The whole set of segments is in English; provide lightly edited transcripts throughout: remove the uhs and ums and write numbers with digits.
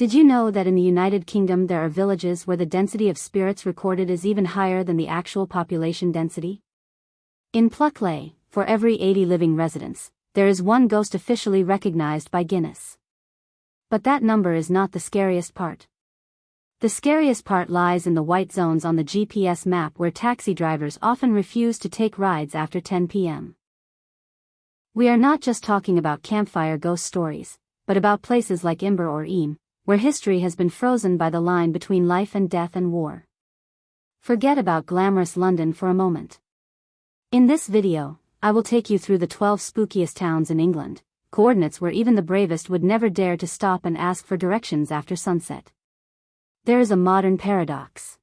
Did you know that in the United Kingdom there are villages where the density of spirits recorded is even higher than the actual population density? In Pluckley, for every 80 living residents, there is one ghost officially recognized by Guinness. But that number is not the scariest part. The scariest part lies in the white zones on the GPS map where taxi drivers often refuse to take rides after 10 p.m. We are not just talking about campfire ghost stories, but about places like Imber or Eam, where history has been frozen by the line between life and death and war. Forget about glamorous London for a moment. In this video, I will take you through the 12 spookiest towns in England, coordinates where even the bravest would never dare to stop and ask for directions after sunset. There is a modern paradox.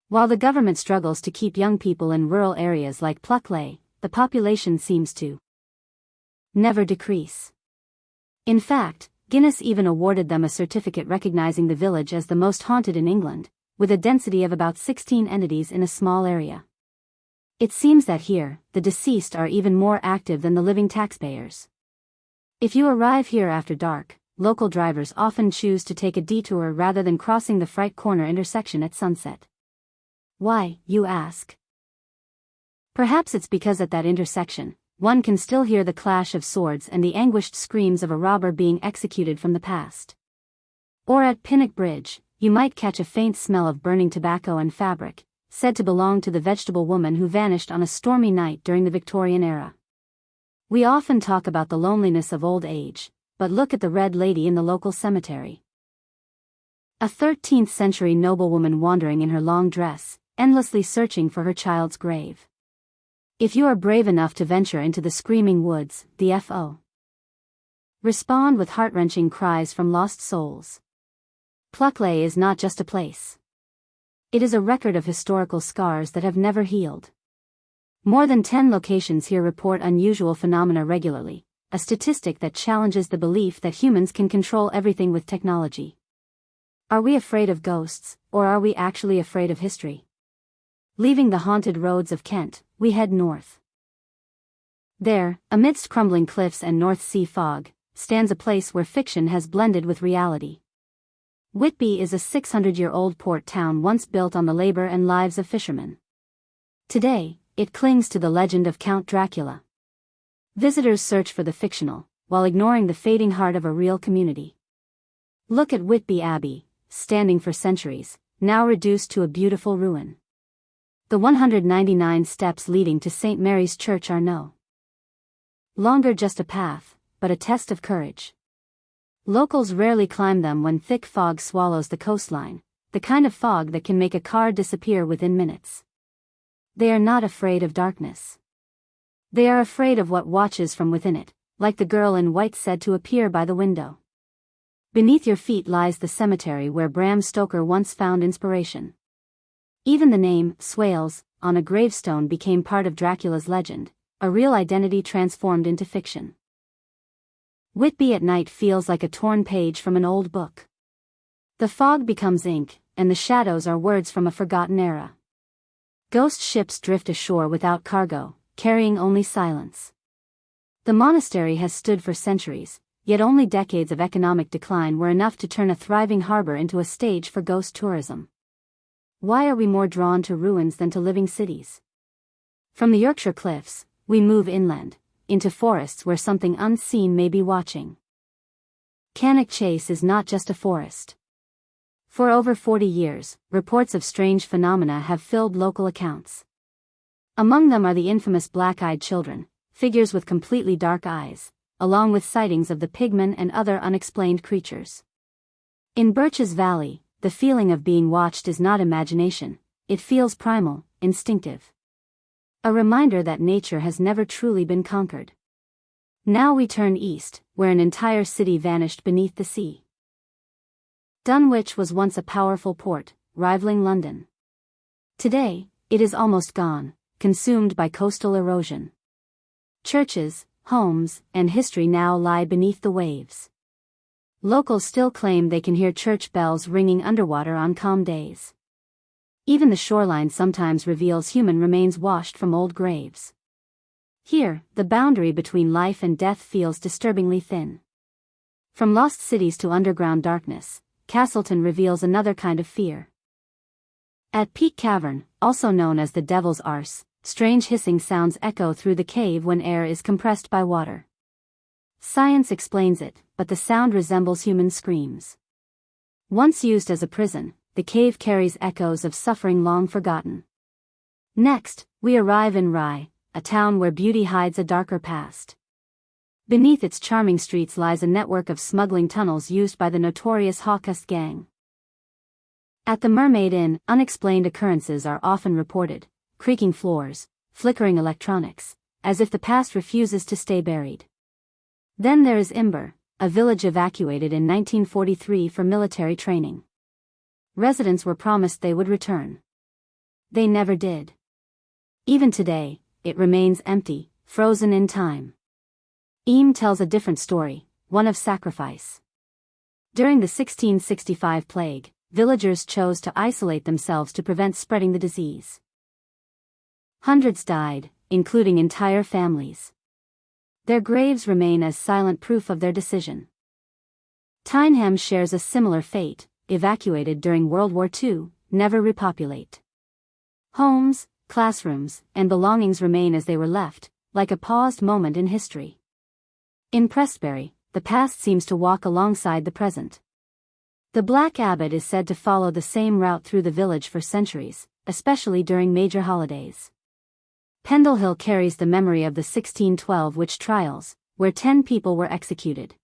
While the government struggles to keep young people in rural areas like Pluckley, the population seems to never decrease. In fact, Guinness even awarded them a certificate recognizing the village as the most haunted in England, with a density of about 16 entities in a small area. It seems that here, the deceased are even more active than the living taxpayers. If you arrive here after dark, local drivers often choose to take a detour rather than crossing the Fright Corner intersection at sunset. Why, you ask? Perhaps it's because at that intersection, one can still hear the clash of swords and the anguished screams of a robber being executed from the past. Or at Pinnock Bridge, you might catch a faint smell of burning tobacco and fabric, said to belong to the vegetable woman who vanished on a stormy night during the Victorian era. We often talk about the loneliness of old age, but look at the Red Lady in the local cemetery. A 13th century noblewoman wandering in her long dress, endlessly searching for her child's grave. If you are brave enough to venture into the screaming woods, the F.O. respond with heart-wrenching cries from lost souls. Pluckley is not just a place. It is a record of historical scars that have never healed. More than 10 locations here report unusual phenomena regularly, a statistic that challenges the belief that humans can control everything with technology. Are we afraid of ghosts, or are we actually afraid of history? Leaving the haunted roads of Kent, we head north. There, amidst crumbling cliffs and North Sea fog, stands a place where fiction has blended with reality. Whitby is a 600-year-old port town once built on the labor and lives of fishermen. Today, it clings to the legend of Count Dracula. Visitors search for the fictional, while ignoring the fading heart of a real community. Look at Whitby Abbey, standing for centuries, now reduced to a beautiful ruin. The 199 steps leading to St. Mary's Church are no longer just a path, but a test of courage. Locals rarely climb them when thick fog swallows the coastline, the kind of fog that can make a car disappear within minutes. They are not afraid of darkness. They are afraid of what watches from within it, like the girl in white said to appear by the window. Beneath your feet lies the cemetery where Bram Stoker once found inspiration. Even the name, Swales, on a gravestone became part of Dracula's legend, a real identity transformed into fiction. Whitby at night feels like a torn page from an old book. The fog becomes ink, and the shadows are words from a forgotten era. Ghost ships drift ashore without cargo, carrying only silence. The monastery has stood for centuries, yet only decades of economic decline were enough to turn a thriving harbor into a stage for ghost tourism. Why are we more drawn to ruins than to living cities? From the Yorkshire cliffs, we move inland, into forests where something unseen may be watching. Cannock Chase is not just a forest. For over 40 years, reports of strange phenomena have filled local accounts. Among them are the infamous black-eyed children, figures with completely dark eyes, along with sightings of the pigmen and other unexplained creatures. In Birches Valley, the feeling of being watched is not imagination, it feels primal, instinctive. A reminder that nature has never truly been conquered. Now we turn east, where an entire city vanished beneath the sea. Dunwich was once a powerful port, rivaling London. Today, it is almost gone, consumed by coastal erosion. Churches, homes, and history now lie beneath the waves. Locals still claim they can hear church bells ringing underwater on calm days. Even the shoreline sometimes reveals human remains washed from old graves. Here, the boundary between life and death feels disturbingly thin. From lost cities to underground darkness, Castleton reveals another kind of fear. At Peak Cavern, also known as the Devil's Arse, strange hissing sounds echo through the cave when air is compressed by water. Science explains it, but the sound resembles human screams. Once used as a prison, the cave carries echoes of suffering long forgotten. Next, we arrive in Rye, a town where beauty hides a darker past. Beneath its charming streets lies a network of smuggling tunnels used by the notorious Hawkest gang. At the Mermaid Inn, unexplained occurrences are often reported: creaking floors, flickering electronics, as if the past refuses to stay buried. Then there is Imber, a village evacuated in 1943 for military training. Residents were promised they would return. They never did. Even today, it remains empty, frozen in time. Eam tells a different story, one of sacrifice. During the 1665 plague, villagers chose to isolate themselves to prevent spreading the disease. Hundreds died, including entire families. Their graves remain as silent proof of their decision. Tyneham shares a similar fate, evacuated during World War II, never repopulate. Homes, classrooms, and belongings remain as they were left, like a paused moment in history. In Prestbury, the past seems to walk alongside the present. The Black Abbot is said to follow the same route through the village for centuries, especially during major holidays. Pendle Hill carries the memory of the 1612 witch trials, where 10 people were executed.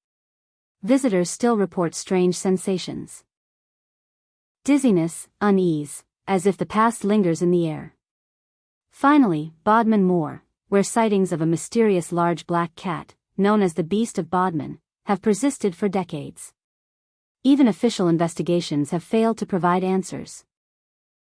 Visitors still report strange sensations. Dizziness, unease, as if the past lingers in the air. Finally, Bodmin Moor, where sightings of a mysterious large black cat, known as the Beast of Bodmin, have persisted for decades. Even official investigations have failed to provide answers.